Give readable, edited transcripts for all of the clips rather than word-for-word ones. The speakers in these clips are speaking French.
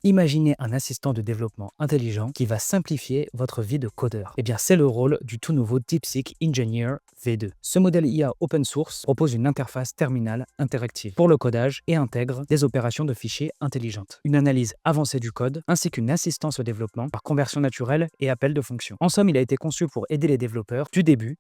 Imaginez un assistant de développement intelligent qui va simplifier votre vie de codeur. Eh bien, c'est le rôle du tout nouveau DeepSeek Engineer V2. Ce modèle IA open source propose une interface terminale interactive pour le codage et intègre des opérations de fichiers intelligentes, une analyse avancée du code, ainsi qu'une assistance au développement par conversion naturelle et appel de fonctions. En somme, il a été conçu pour aider les développeurs du début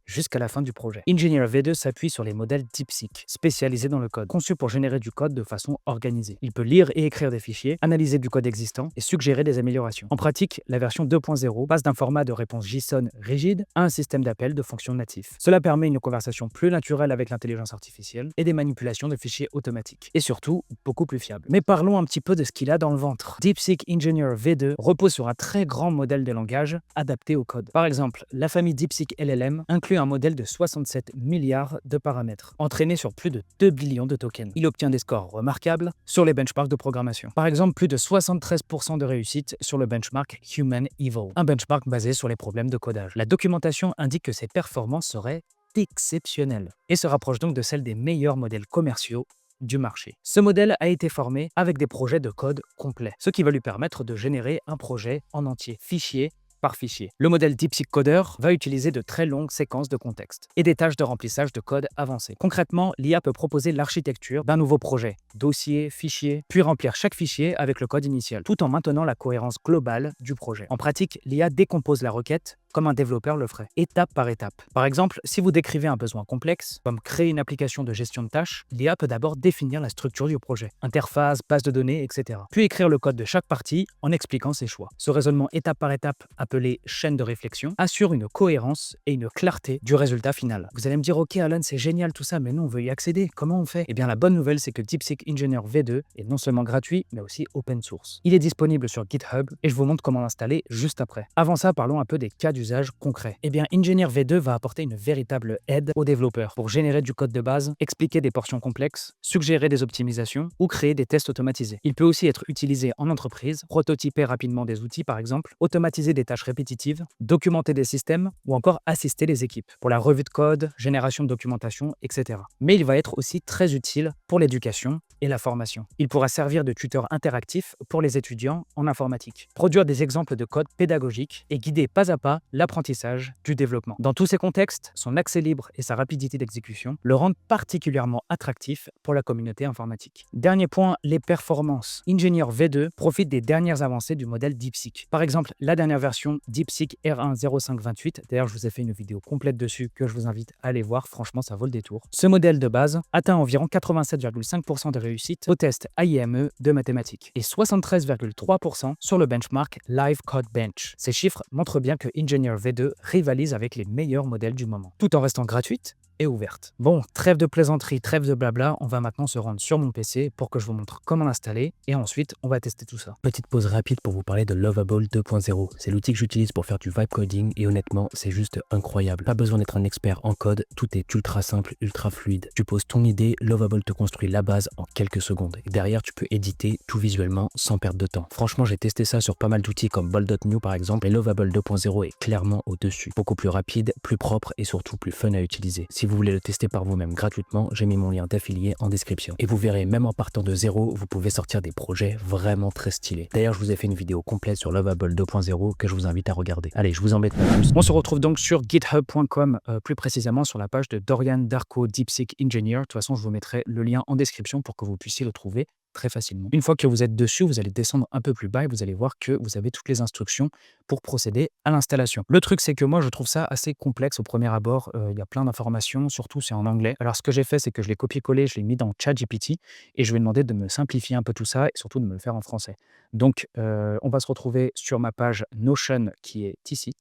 jusqu'à la fin du projet. Engineer V2 s'appuie sur les modèles DeepSeek, spécialisés dans le code, conçus pour générer du code de façon organisée. Il peut lire et écrire des fichiers, analyser du code existant et suggérer des améliorations. En pratique, la version 2.0 passe d'un format de réponse JSON rigide à un système d'appel de fonctions natifs. Cela permet une conversation plus naturelle avec l'intelligence artificielle et des manipulations de fichiers automatiques. Et surtout, beaucoup plus fiable. Mais parlons un petit peu de ce qu'il a dans le ventre. DeepSeek Engineer V2 repose sur un très grand modèle de langage adapté au code. Par exemple, la famille DeepSeek LLM inclut un modèle de 67 milliards de paramètres, entraîné sur plus de 2 billions de tokens. Il obtient des scores remarquables sur les benchmarks de programmation. Par exemple, plus de 73% de réussite sur le benchmark Human Eval, un benchmark basé sur les problèmes de codage. La documentation indique que ses performances seraient exceptionnelles et se rapproche donc de celles des meilleurs modèles commerciaux du marché. Ce modèle a été formé avec des projets de code complets, ce qui va lui permettre de générer un projet en entier, fichier par fichier. Le modèle DeepSeek Coder va utiliser de très longues séquences de contexte et des tâches de remplissage de code avancées. Concrètement, l'IA peut proposer l'architecture d'un nouveau projet, dossier, fichier, puis remplir chaque fichier avec le code initial, tout en maintenant la cohérence globale du projet. En pratique, l'IA décompose la requête comme un développeur le ferait, étape par étape. Par exemple, si vous décrivez un besoin complexe, comme créer une application de gestion de tâches, l'IA peut d'abord définir la structure du projet, interface, base de données, etc. Puis écrire le code de chaque partie en expliquant ses choix. Ce raisonnement étape par étape, appelé chaîne de réflexion, assure une cohérence et une clarté du résultat final. Vous allez me dire, ok Alan, c'est génial tout ça, mais nous on veut y accéder, comment on fait? Eh bien la bonne nouvelle, c'est que DeepSeek Engineer V2 est non seulement gratuit, mais aussi open source. Il est disponible sur GitHub et je vous montre comment l'installer juste après. Avant ça, parlons un peu des cas d'usage concrets. Eh bien, Engineer V2 va apporter une véritable aide aux développeurs pour générer du code de base, expliquer des portions complexes, suggérer des optimisations ou créer des tests automatisés. Il peut aussi être utilisé en entreprise, prototyper rapidement des outils par exemple, automatiser des tâches répétitives, documenter des systèmes ou encore assister les équipes pour la revue de code, génération de documentation, etc. Mais il va être aussi très utile pour l'éducation et la formation. Il pourra servir de tuteur interactif pour les étudiants en informatique, produire des exemples de code pédagogiques et guider pas à pas l'apprentissage du développement. Dans tous ces contextes, son accès libre et sa rapidité d'exécution le rendent particulièrement attractif pour la communauté informatique. Dernier point, les performances. Engineer V2 profite des dernières avancées du modèle DeepSeek. Par exemple, la dernière version DeepSeek R1.0528, d'ailleurs je vous ai fait une vidéo complète dessus que je vous invite à aller voir, franchement ça vaut le détour. Ce modèle de base atteint environ 87,5% de réussite au test AIME de mathématiques et 73,3% sur le benchmark Live Code Bench. Ces chiffres montrent bien que Engineer V2 rivalise avec les meilleurs modèles du moment, tout en restant gratuite et ouverte. Bon, trêve de plaisanterie, trêve de blabla, on va maintenant se rendre sur mon PC pour que je vous montre comment l'installer et ensuite on va tester tout ça. Petite pause rapide pour vous parler de Lovable 2.0. C'est l'outil que j'utilise pour faire du vibe coding et honnêtement, c'est juste incroyable. Pas besoin d'être un expert en code, tout est ultra simple, ultra fluide. Tu poses ton idée, Lovable te construit la base en quelques secondes. Et derrière, tu peux éditer tout visuellement sans perdre de temps. Franchement, j'ai testé ça sur pas mal d'outils comme Bol.new par exemple et Lovable 2.0 est clairement au-dessus. Beaucoup plus rapide, plus propre et surtout plus fun à utiliser. Si vous voulez le tester par vous-même gratuitement, j'ai mis mon lien d'affilié en description. Et vous verrez, même en partant de zéro, vous pouvez sortir des projets vraiment très stylés. D'ailleurs, je vous ai fait une vidéo complète sur Lovable 2.0 que je vous invite à regarder. Allez, je vous embête pas plus. On se retrouve donc sur github.com, plus précisément sur la page de Dorian Darko DeepSeek Engineer. De toute façon, je vous mettrai le lien en description pour que vous puissiez le trouver très facilement. Une fois que vous êtes dessus, vous allez descendre un peu plus bas et vous allez voir que vous avez toutes les instructions pour procéder à l'installation. Le truc, c'est que moi, je trouve ça assez complexe au premier abord. Il y a plein d'informations, surtout c'est en anglais. Alors, ce que j'ai fait, c'est que je l'ai copié-collé, je l'ai mis dans ChatGPT et je lui ai demandé de me simplifier un peu tout ça et surtout de me le faire en français. Donc, on va se retrouver sur ma page Notion qui est ici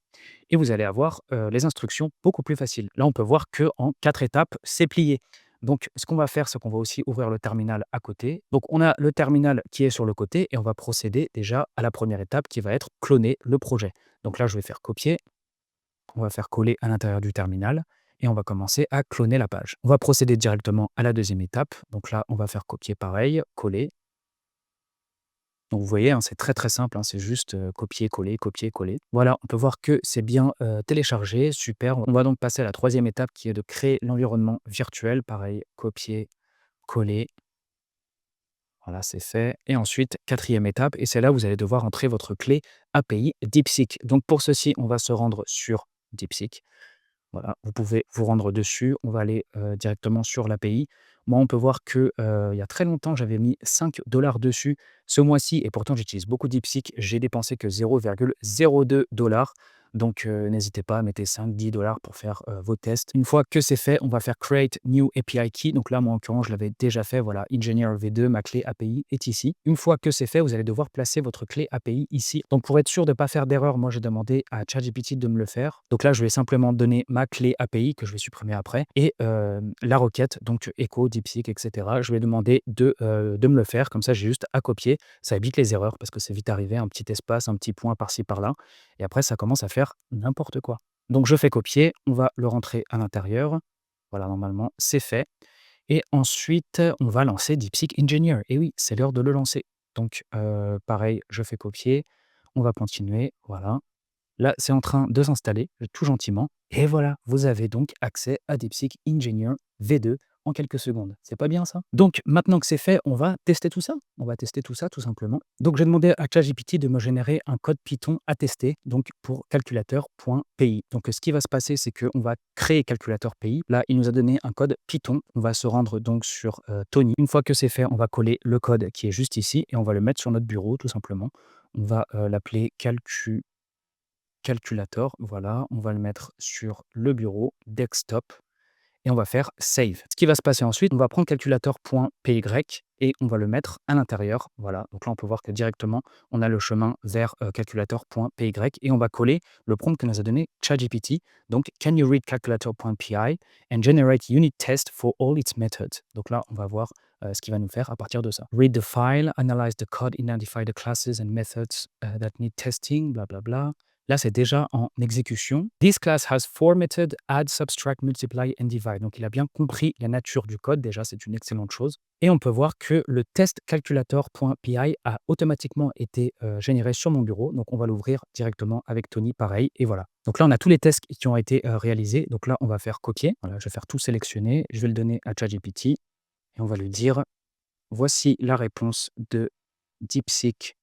et vous allez avoir les instructions beaucoup plus faciles. Là, on peut voir qu'en 4 étapes, c'est plié. Donc, ce qu'on va faire, c'est qu'on va aussi ouvrir le terminal à côté. Donc, on a le terminal qui est sur le côté et on va procéder déjà à la première étape qui va être cloner le projet. Donc là, je vais faire copier, on va faire coller à l'intérieur du terminal et on va commencer à cloner la page. On va procéder directement à la deuxième étape. Donc là, on va faire copier pareil, coller. Donc vous voyez, c'est très très simple, c'est juste copier, coller, copier, coller. Voilà, on peut voir que c'est bien téléchargé, super. On va donc passer à la troisième étape qui est de créer l'environnement virtuel. Pareil, copier, coller. Voilà, c'est fait. Et ensuite, quatrième étape, et c'est là où vous allez devoir entrer votre clé API DeepSeek. Donc pour ceci, on va se rendre sur DeepSeek. Voilà, vous pouvez vous rendre dessus. On va aller directement sur l'API. Moi, on peut voir que il y a très longtemps, j'avais mis 5 dollars dessus. Ce mois-ci, et pourtant j'utilise beaucoup DeepSeek, j'ai dépensé que 0,02 dollars. Donc n'hésitez pas, mettez 5, 10 dollars pour faire vos tests. Une fois que c'est fait, on va faire Create New API Key. Donc là, moi, en l'occurrence, je l'avais déjà fait. Voilà, Engineer V2, ma clé API est ici. Une fois que c'est fait, vous allez devoir placer votre clé API ici. Donc pour être sûr de ne pas faire d'erreur, moi, j'ai demandé à ChatGPT de me le faire. Donc là, je vais simplement donner ma clé API que je vais supprimer après et la requête, donc Echo, DeepSeek, etc. Je vais demander de me le faire. Comme ça, j'ai juste à copier. Ça évite les erreurs parce que c'est vite arrivé, un petit espace, un petit point par-ci, par-là. Et après, ça commence à faire n'importe quoi. Donc je fais copier, on va le rentrer à l'intérieur. Voilà, normalement, c'est fait. Et ensuite, on va lancer DeepSeek Engineer. Et oui, c'est l'heure de le lancer. Donc pareil, je fais copier, on va continuer, voilà. Là, c'est en train de s'installer, tout gentiment. Et voilà, vous avez donc accès à DeepSeek Engineer V2 en quelques secondes. C'est pas bien ça? Donc maintenant que c'est fait, on va tester tout ça. On va tester tout ça tout simplement. Donc j'ai demandé à ChatGPT de me générer un code Python à tester donc pour calculateur.py. Donc ce qui va se passer, c'est qu'on va créer calculateur.py. Là, il nous a donné un code Python. On va se rendre donc sur Tony. Une fois que c'est fait, on va coller le code qui est juste ici et on va le mettre sur notre bureau tout simplement. On va l'appeler calculator, voilà, on va le mettre sur le bureau, desktop, et on va faire save. Ce qui va se passer ensuite, on va prendre calculator.py et on va le mettre à l'intérieur, voilà. Donc là, on peut voir que directement, on a le chemin vers calculator.py et on va coller le prompt que nous a donné ChatGPT. Donc, can you read calculator.py and generate unit test for all its methods? Donc là, on va voir ce qu'il va nous faire à partir de ça. Read the file, analyze the code, identify the classes and methods that need testing, blablabla. Là, c'est déjà en exécution. This class has four methods, add, subtract, multiply and divide. Donc, il a bien compris la nature du code. Déjà, c'est une excellente chose. Et on peut voir que le test calculator.py a automatiquement été généré sur mon bureau. Donc, on va l'ouvrir directement avec Tony, pareil. Et voilà. Donc là, on a tous les tests qui ont été réalisés. Donc là, on va faire copier. Voilà, je vais faire tout sélectionner. Je vais le donner à ChatGPT. Et on va lui dire, voici la réponse de DeepSeek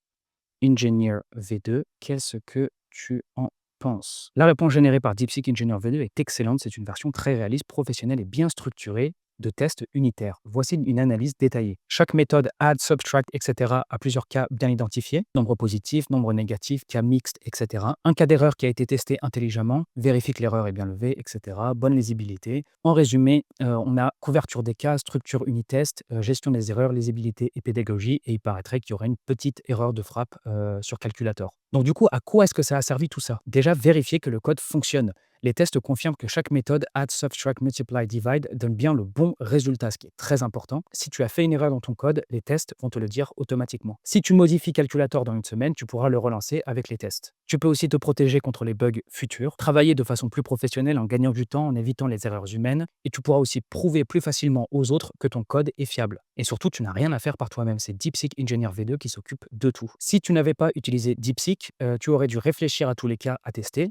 Engineer V2. Qu'est-ce que tu en penses? La réponse générée par DeepSeek Engineer V2 est excellente. C'est une version très réaliste, professionnelle et bien structurée de tests unitaires. Voici une analyse détaillée. Chaque méthode add, subtract, etc. a plusieurs cas bien identifiés. Nombre positif, nombre négatif, cas mixte, etc. Un cas d'erreur qui a été testé intelligemment, vérifie que l'erreur est bien levée, etc. Bonne lisibilité. En résumé, on a couverture des cas, structure unitest, gestion des erreurs, lisibilité et pédagogie. Et il paraîtrait qu'il y aurait une petite erreur de frappe sur calculator. Donc du coup, à quoi est-ce que ça a servi tout ça? Déjà, vérifier que le code fonctionne. Les tests confirment que chaque méthode add, subtract, multiply, divide donne bien le bon résultat, ce qui est très important. Si tu as fait une erreur dans ton code, les tests vont te le dire automatiquement. Si tu modifies Calculator dans une semaine, tu pourras le relancer avec les tests. Tu peux aussi te protéger contre les bugs futurs, travailler de façon plus professionnelle en gagnant du temps, en évitant les erreurs humaines, et tu pourras aussi prouver plus facilement aux autres que ton code est fiable. Et surtout, tu n'as rien à faire par toi-même, c'est DeepSeek Engineer V2 qui s'occupe de tout. Si tu n'avais pas utilisé DeepSeek, tu aurais dû réfléchir à tous les cas à tester,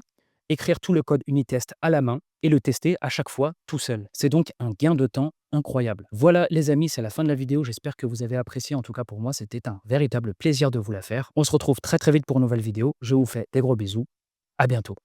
écrire tout le code Unitest à la main et le tester à chaque fois tout seul. C'est donc un gain de temps incroyable. Voilà les amis, c'est la fin de la vidéo. J'espère que vous avez apprécié. En tout cas pour moi, c'était un véritable plaisir de vous la faire. On se retrouve très très vite pour une nouvelle vidéo. Je vous fais des gros bisous. À bientôt.